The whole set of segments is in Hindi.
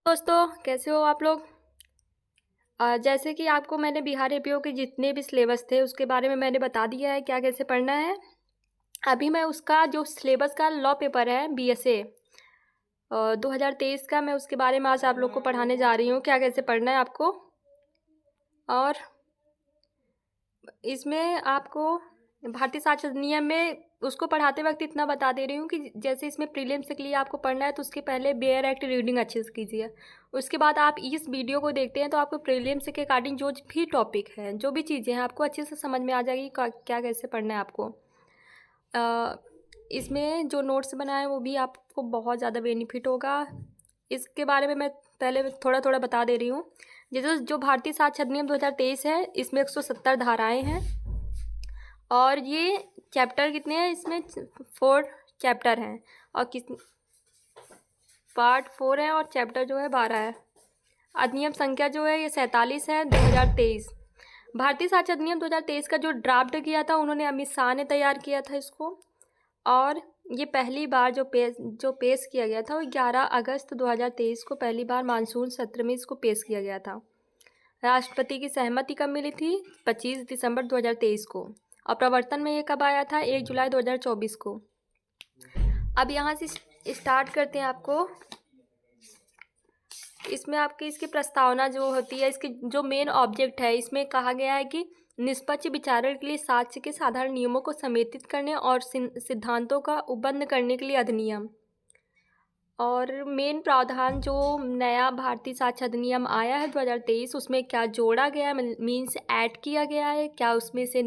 दोस्तों कैसे हो आप लोग। जैसे कि आपको मैंने बिहार एपीओ के जितने भी सिलेबस थे उसके बारे में मैंने बता दिया है क्या कैसे पढ़ना है। अभी मैं उसका जो सिलेबस का लॉ पेपर है बीएसए 2023 का, मैं उसके बारे में आज आप लोग को पढ़ाने जा रही हूँ क्या कैसे पढ़ना है आपको। और इसमें आपको भारतीय साक्षर अधिनियम में उसको पढ़ाते वक्त इतना बता दे रही हूँ कि जैसे इसमें प्रीलिम्स के लिए आपको पढ़ना है तो उसके पहले बेयर एक्ट रीडिंग अच्छे से कीजिए। उसके बाद आप इस वीडियो को देखते हैं तो आपको प्रीलिम्स के अकॉर्डिंग जो भी टॉपिक है जो भी चीज़ें हैं आपको अच्छे से समझ में आ जाएगी क्या कैसे पढ़ना है आपको। इसमें जो नोट्स बनाए वो भी आपको बहुत ज़्यादा बेनिफिट होगा। इसके बारे में मैं पहले थोड़ा थोड़ा बता दे रही हूँ। जैसे जो भारतीय साक्षर अधिनियम 2023 है इसमें 170 धाराएं हैं और ये चैप्टर कितने हैं, इसमें 4 चैप्टर हैं और किस पार्ट 4 है और चैप्टर जो है 12 है। अधिनियम संख्या जो है ये 47 है 2023। भारतीय साक्षर अधिनियम 2023 का जो ड्राफ्ट किया था उन्होंने अमित शाह ने तैयार किया था इसको। और ये पहली बार जो पेश किया गया था वो 11 अगस्त 2023 को पहली बार मानसून सत्र में इसको पेश किया गया था। राष्ट्रपति की सहमति कब मिली थी? 25 दिसंबर 2023 को। और प्रवर्तन में ये कब आया था? 1 जुलाई 2024 को। अब यहाँ से स्टार्ट करते हैं। आपको इसमें आपकी इसकी प्रस्तावना जो होती है, इसके जो मेन ऑब्जेक्ट है, इसमें कहा गया है कि निष्पक्ष विचारण के लिए साक्ष्य के साधारण नियमों को समेकित करने और सिद्धांतों का उपबंध करने के लिए अधिनियम। और मेन प्रावधान जो नया भारतीय साक्षर अधिनियम आया है 2023 उसमें क्या जोड़ा गया है, मीन्स ऐड किया गया है, क्या उसमें से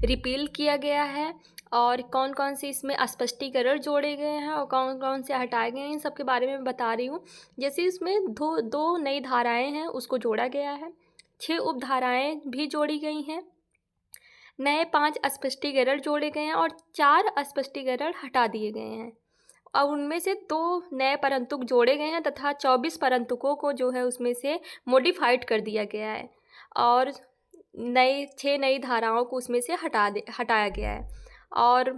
रिपील किया गया है और कौन कौन से इसमें स्पष्टीकरण जोड़े गए हैं और कौन कौन से हटाए गए हैं, इन सब के बारे में बता रही हूँ। जैसे इसमें दो नई धाराएं हैं उसको जोड़ा गया है, 6 उपधाराएं भी जोड़ी गई हैं, नए 5 स्पष्टीकरण जोड़े गए हैं और 4 स्पष्टीकरण हटा दिए गए हैं और उनमें से 2 नए परंतुक जोड़े गए हैं तथा 24 परंतुकों को जो है उसमें से मॉडिफाइड कर दिया गया है और 6 नई धाराओं को उसमें से हटाया गया है। और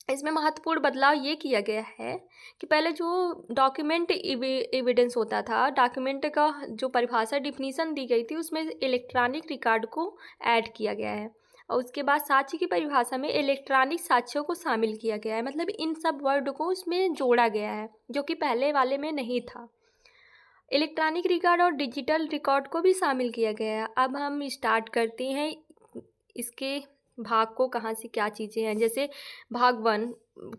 इसमें महत्वपूर्ण बदलाव ये किया गया है कि पहले जो डॉक्यूमेंट एविडेंस होता था, डॉक्यूमेंट का जो परिभाषा डिफिनीसन दी गई थी उसमें इलेक्ट्रॉनिक रिकॉर्ड को ऐड किया गया है और उसके बाद साक्ष्य की परिभाषा में इलेक्ट्रॉनिक साक्ष्यों को शामिल किया गया है। मतलब इन सब वर्ड को उसमें जोड़ा गया है जो कि पहले वाले में नहीं था। इलेक्ट्रॉनिक रिकॉर्ड और डिजिटल रिकॉर्ड को भी शामिल किया गया है। अब हम स्टार्ट करते हैं इसके भाग को, कहाँ से क्या चीज़ें हैं। जैसे भाग 1,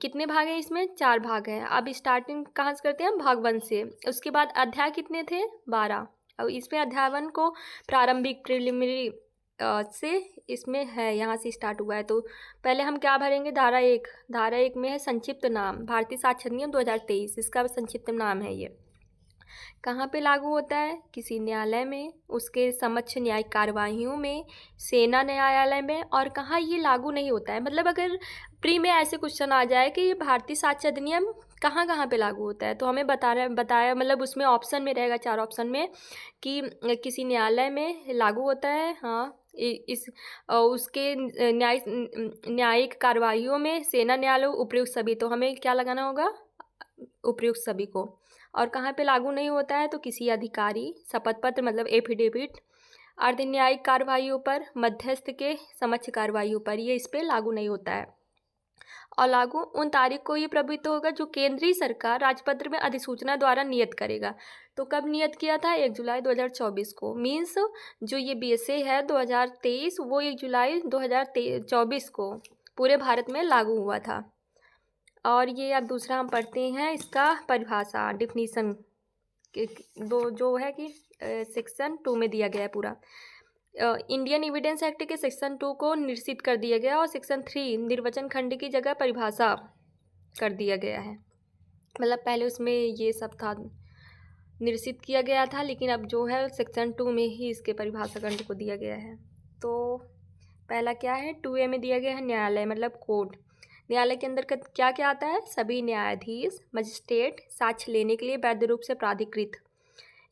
कितने भाग हैं इसमें? 4 भाग हैं। अब स्टार्टिंग कहाँ से करते हैं? भाग 1 से। उसके बाद अध्याय कितने थे? 12। अब इसमें अध्याय 1 को प्रारंभिक प्रिलिमिनरी से इसमें है, यहाँ से स्टार्ट हुआ है। तो पहले हम क्या भरेंगे? धारा 1। धारा 1 में है संक्षिप्त नाम, भारतीय साक्षर अधिनियम 2023, इसका संक्षिप्त नाम है ये। कहाँ पे लागू होता है? किसी न्यायालय में, उसके समक्ष न्यायिक कार्यवाहियों में, सेना न्यायालय में। और कहाँ ये लागू नहीं होता है, मतलब अगर प्री में ऐसे क्वेश्चन आ जाए कि ये भारतीय साक्षर अधिनियम कहाँ कहाँ पे लागू होता है तो हमें बताया मतलब उसमें ऑप्शन में रहेगा, 4 ऑप्शन में, कि किसी न्यायालय में लागू होता है, हाँ, इस उसके न्यायिक कार्यवाहियों में, सेना न्यायालय, उपयुक्त सभी। तो हमें क्या लगाना होगा? उपयुक्त सभी को। और कहाँ पे लागू नहीं होता है? तो किसी अधिकारी, शपथ पत्र मतलब एफिडेविट, अर्ध न्यायिक कार्रवाइयों पर, मध्यस्थ के समक्ष कार्रवाइयों पर, ये इस पर लागू नहीं होता है। और लागू उन तारीख को ये प्रभावित होगा जो केंद्रीय सरकार राजपत्र में अधिसूचना द्वारा नियत करेगा। तो कब नियत किया था? 1 जुलाई 2024 को। मीन्स जो ये बीएसए है 2023 वो 1 जुलाई 2024 को पूरे भारत में लागू हुआ था। और ये अब दूसरा हम पढ़ते हैं इसका परिभाषा, डिफिनीसन दो जो है कि सेक्शन 2 में दिया गया है पूरा। इंडियन एविडेंस एक्ट के सेक्शन 2 को निरसित कर दिया गया और सेक्शन 3 निर्वचन खंड की जगह परिभाषा कर दिया गया है। मतलब पहले उसमें ये सब था, निरसित किया गया था, लेकिन अब जो है सेक्शन 2 में ही इसके परिभाषा खंड को दिया गया है। तो पहला क्या है? 2A में दिया गया है न्यायालय मतलब कोर्ट। न्यायालय के अंदर क्या क्या आता है? सभी न्यायाधीश, मजिस्ट्रेट साक्ष्य लेने के लिए वैध रूप से प्राधिकृत।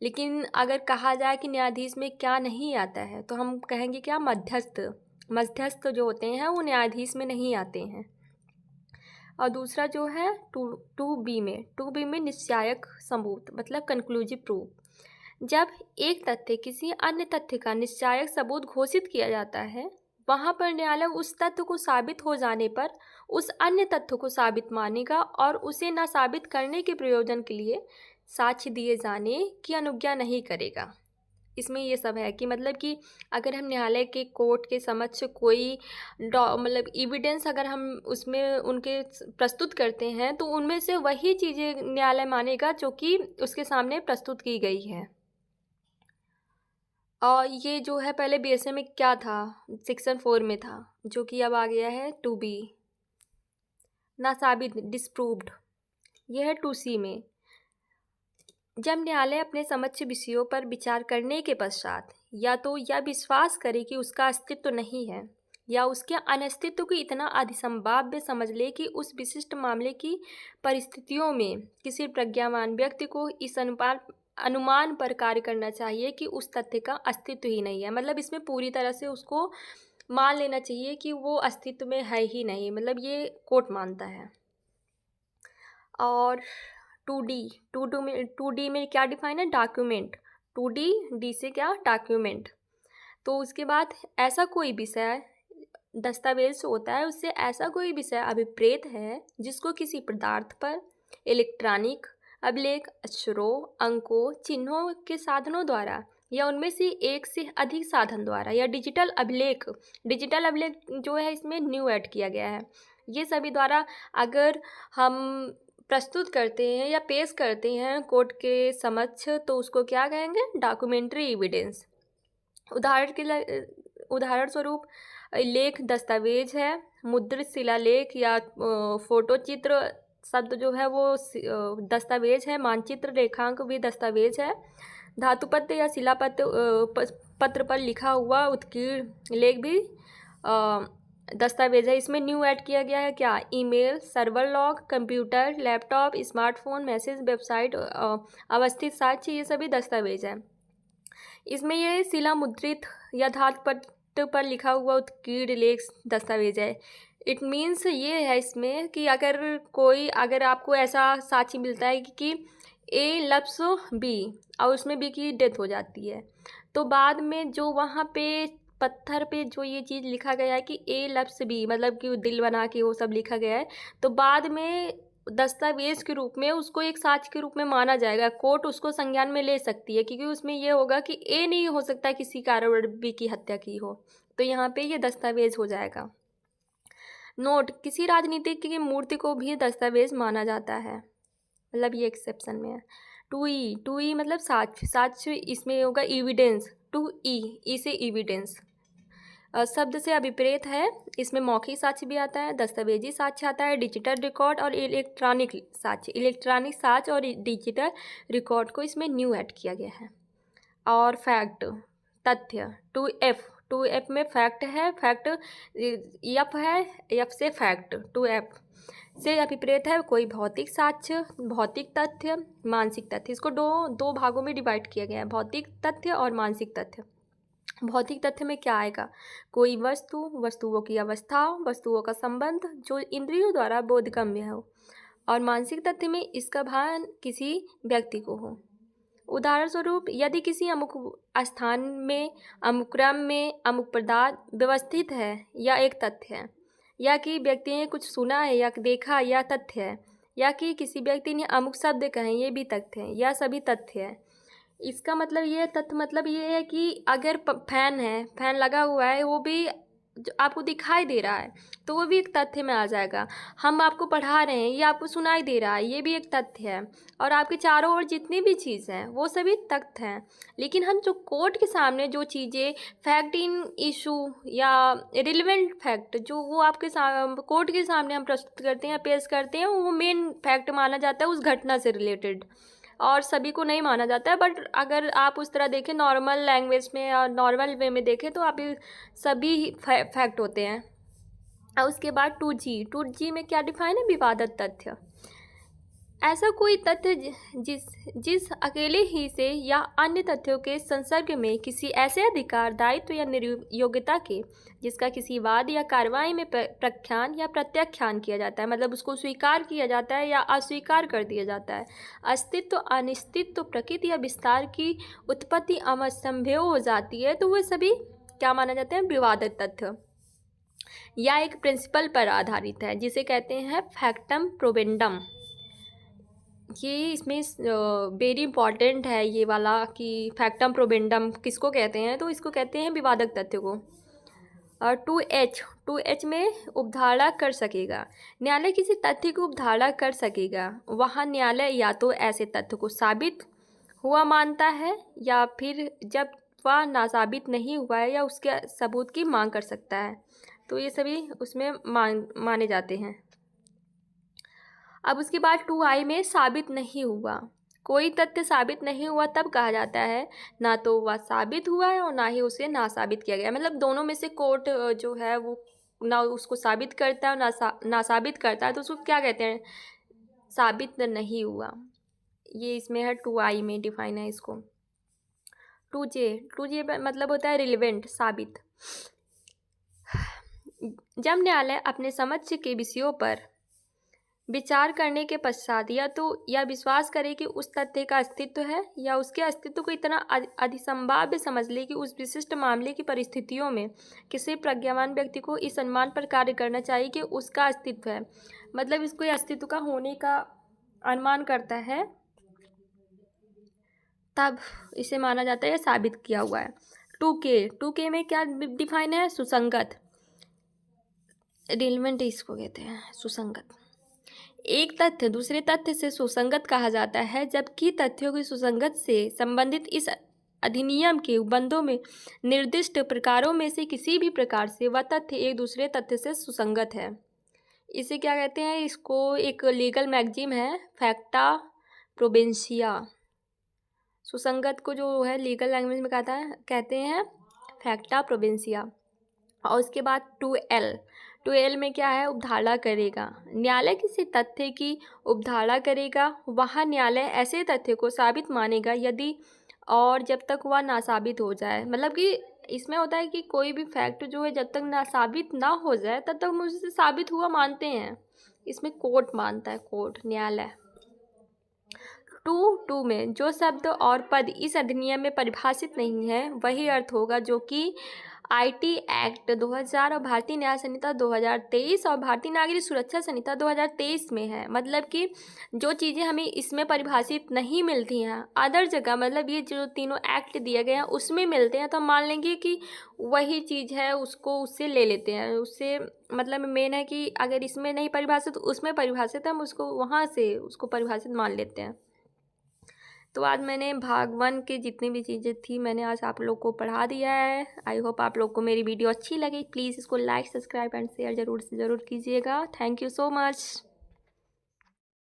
लेकिन अगर कहा जाए कि न्यायाधीश में क्या नहीं आता है तो हम कहेंगे क्या? मध्यस्थ। मध्यस्थ जो होते हैं वो न्यायाधीश में नहीं आते हैं। और दूसरा जो है टू बी में निश्चायक सबूत मतलब कंक्लूसिव प्रूफ। जब एक तथ्य किसी अन्य तथ्य का निश्चायक सबूत घोषित किया जाता है, वहाँ पर न्यायालय उस तथ्य को साबित हो जाने पर उस अन्य तथ्य को साबित मानेगा और उसे न साबित करने के प्रयोजन के लिए साक्ष्य दिए जाने की अनुज्ञा नहीं करेगा। इसमें ये सब है कि मतलब कि अगर हम न्यायालय के कोर्ट के समक्ष कोई मतलब एविडेंस अगर हम उसमें उनके प्रस्तुत करते हैं तो उनमें से वही चीज़ें न्यायालय मानेगा जो कि उसके सामने प्रस्तुत की गई है। और ये जो है पहले बीएसए में क्या था, सेक्शन 4 में था, जो कि अब आ गया है 2B ना साबित डिस्प्रूव्ड। यह है 2C में। जब न्यायालय अपने समक्ष विषयों पर विचार करने के पश्चात या तो यह विश्वास करे कि उसका अस्तित्व नहीं है या उसके अनस्तित्व को इतना अधिसंभाव्य समझ ले कि उस विशिष्ट मामले की परिस्थितियों में किसी प्रज्ञावान व्यक्ति को इस अनुमान पर कार्य करना चाहिए कि उस तथ्य का अस्तित्व ही नहीं है। मतलब इसमें पूरी तरह से उसको मान लेना चाहिए कि वो अस्तित्व में है ही नहीं, मतलब ये कोर्ट मानता है। और 2D में क्या डिफाइन है, डॉक्यूमेंट। 2D से क्या, डॉक्यूमेंट। तो उसके बाद ऐसा कोई विषय दस्तावेज होता है, उससे ऐसा कोई विषय अभिप्रेत है जिसको किसी पदार्थ पर इलेक्ट्रॉनिक अभिलेख, अक्षरों, अंकों, चिन्हों के साधनों द्वारा या उनमें से एक से अधिक साधन द्वारा या डिजिटल अभिलेख जो है इसमें न्यू ऐड किया गया है, ये सभी द्वारा अगर हम प्रस्तुत करते हैं या पेश करते हैं कोर्ट के समक्ष तो उसको क्या कहेंगे, डॉक्यूमेंट्री एविडेंस। उदाहरण स्वरूप लेख दस्तावेज है, मुद्रित शिलालेख या फोटो चित्र शब्द जो है वो दस्तावेज है, मानचित्र रेखांक भी दस्तावेज है, धातुपत्र या पत्र पर लिखा हुआ उत्कीर्ण लेख भी दस्तावेज है। इसमें न्यू ऐड किया गया है क्या, email, server log, computer, laptop, smartphone, message, website, अवस्थित साक्ष्य, ये सभी दस्तावेज हैं। इसमें ये शिला मुद्रित या धातुपत्र पर लिखा हुआ उत्कीर्ण लेख दस्तावेज है। इट मीन्स ये है इसमें कि अगर आपको ऐसा साक्ष्य मिलता है कि ए लफ्स बी और उसमें बी की डेथ हो जाती है, तो बाद में जो वहाँ पे पत्थर पे जो ये चीज़ लिखा गया है कि ए लफ्स बी, मतलब कि दिल बना के वो सब लिखा गया है, तो बाद में दस्तावेज के रूप में उसको एक साक्ष्य के रूप में माना जाएगा। कोर्ट उसको संज्ञान में ले सकती है क्योंकि उसमें ये होगा कि ए नहीं हो सकता किसी कारण बी की हत्या की हो, तो यहाँ पे ये दस्तावेज हो जाएगा। नोट, किसी राजनीतिक की मूर्ति को भी दस्तावेज माना जाता है, मतलब ये एक्सेप्शन में है। 2E मतलब साक्ष्य इसमें होगा एविडेंस। 2E से एविडेंस शब्द से अभिप्रेत है, इसमें मौखिक साक्ष्य भी आता है, दस्तावेजी साक्ष्य आता है, डिजिटल रिकॉर्ड और इलेक्ट्रॉनिक साक्ष्य और डिजिटल रिकॉर्ड को इसमें न्यू ऐड किया गया है। और फैक्ट, तथ्य, 2F में फैक्ट है, एफ है, एफ से फैक्ट, 2F से अभिप्रेत है कोई भौतिक साक्ष्य, भौतिक तथ्य, मानसिक तथ्य। इसको दो भागों में डिवाइड किया गया है, भौतिक तथ्य और मानसिक तथ्य। भौतिक तथ्य में क्या आएगा, कोई वस्तुओं की अवस्था, वस्तुओं का संबंध जो इंद्रियों द्वारा बोधगम्य हो, और मानसिक तथ्य में इसका भान किसी व्यक्ति को हो। उदाहरण स्वरूप यदि किसी अमुक स्थान में, अमुक क्रम में, अमुक पदार्थ व्यवस्थित है या एक तथ्य है, या कि व्यक्ति ने कुछ सुना है या देखा या तथ्य है, या कि किसी व्यक्ति ने अमुक शब्द कहे, ये भी तथ्य है, या सभी तथ्य है। इसका मतलब ये तथ्य मतलब ये है कि अगर फैन लगा हुआ है, वो भी जो आपको दिखाई दे रहा है तो वो भी एक तथ्य में आ जाएगा। हम आपको पढ़ा रहे हैं, ये आपको सुनाई दे रहा है, ये भी एक तथ्य है। और आपके चारों ओर जितनी भी चीज़ हैं वो सभी तथ्य हैं। लेकिन हम जो कोर्ट के सामने जो चीज़ें फैक्ट इन इशू या रिलेवेंट फैक्ट जो वो आपके कोर्ट के सामने हम प्रस्तुत करते हैं, पेश करते हैं, वो मेन फैक्ट माना जाता है उस घटना से रिलेटेड, और सभी को नहीं माना जाता है। बट अगर आप उस तरह देखें नॉर्मल लैंग्वेज में और नॉर्मल वे में देखें तो आप सभी फैक्ट होते हैं। और उसके बाद 2G में क्या डिफाइन है, विवादित तथ्य। ऐसा कोई तथ्य जिस जिस अकेले ही से या अन्य तथ्यों के संसर्ग में किसी ऐसे अधिकार, दायित्व या योग्यता के जिसका किसी वाद या कार्रवाई में प्रख्यान या प्रत्याख्यान किया जाता है, मतलब उसको स्वीकार किया जाता है या अस्वीकार कर दिया जाता है, अस्तित्व, अनिश्चित्व, प्रकृति या विस्तार की उत्पत्ति असंभव हो जाती है, तो वो सभी क्या माना जाते हैं? विवादित तथ्य या एक प्रिंसिपल पर आधारित है, जिसे कहते हैं फैक्टम प्रोबेंडम। ये इसमें वेरी इंपॉर्टेंट है ये वाला कि फैक्टम प्रोबेंडम किसको कहते हैं, तो इसको कहते हैं विवादक तथ्य को। और 2H में उपधारा कर सकेगा। न्यायालय किसी तथ्य को उपधारा कर सकेगा वहाँ न्यायालय या तो ऐसे तथ्य को साबित हुआ मानता है या फिर जब वह नासाबित नहीं हुआ है या उसके सबूत की मांग कर सकता है। तो ये सभी उसमें माने जाते हैं। अब उसके बाद 2I में साबित नहीं हुआ। कोई तथ्य साबित नहीं हुआ तब कहा जाता है ना तो वह साबित हुआ है और ना ही उसे ना साबित किया गया, मतलब दोनों में से कोर्ट जो है वो ना उसको साबित करता है और ना साबित करता है, तो उसको क्या कहते हैं? साबित नहीं हुआ। ये इसमें है 2I में डिफाइन है इसको। 2J मतलब होता है रिलेवेंट, साबित। जब न्यायालय अपने समझ के विषयों पर विचार करने के पश्चात या तो यह विश्वास करे कि उस तथ्य का अस्तित्व है या उसके अस्तित्व को इतना अधिसंभाव्य समझ ले कि उस विशिष्ट मामले की परिस्थितियों में किसी प्रज्ञावान व्यक्ति को इस अनुमान पर कार्य करना चाहिए कि उसका अस्तित्व है, मतलब इसको अस्तित्व का होने का अनुमान करता है, तब इसे माना जाता है साबित किया हुआ है। 2K में क्या डिफाइन है? सुसंगत, रिलेवेंट इसको कहते हैं सुसंगत। एक तथ्य दूसरे तथ्य से सुसंगत कहा जाता है जबकि तथ्यों की सुसंगत से संबंधित इस अधिनियम के उपबंधों में निर्दिष्ट प्रकारों में से किसी भी प्रकार से वह तथ्य एक दूसरे तथ्य से सुसंगत है। इसे क्या कहते हैं? इसको एक लीगल मैगजीम है फैक्टा प्रोबेंशिया। सुसंगत को जो है लीगल लैंग्वेज में कहते हैं फैक्टा प्रोबेंशिया। और उसके बाद 2L में क्या है? उपधारा करेगा। न्यायालय किसी तथ्य की उपधारा करेगा वहाँ न्यायालय ऐसे तथ्य को साबित मानेगा यदि और जब तक वह नासाबित हो जाए, मतलब कि इसमें होता है कि कोई भी फैक्ट जो है जब तक नासाबित ना हो जाए तब तक मुझसे साबित हुआ मानते हैं। इसमें कोर्ट मानता है, कोर्ट, न्यायालय। 2 में जो शब्द और पद इस अधिनियम में परिभाषित नहीं है वही अर्थ होगा जो कि IT एक्ट 2000 और भारतीय न्याय संहिता 2023 और भारतीय नागरिक सुरक्षा संहिता 2023 में है। मतलब कि जो चीज़ें हमें इसमें परिभाषित नहीं मिलती हैं अदर जगह, मतलब ये जो तीनों एक्ट दिए गए हैं उसमें मिलते हैं, तो हम मान लेंगे कि वही चीज़ है, उसको उससे ले लेते हैं। उससे मतलब मेन है कि अगर इसमें नहीं परिभाषित उसमें परिभाषित है, हम उसको वहाँ से उसको परिभाषित मान लेते हैं। तो आज मैंने भाग 1 की जितनी भी चीज़ें थी मैंने आज आप लोग को पढ़ा दिया है। आई होप आप लोग को मेरी वीडियो अच्छी लगी। प्लीज़ इसको लाइक, सब्सक्राइब एंड शेयर ज़रूर से ज़रूर कीजिएगा। Thank you so much.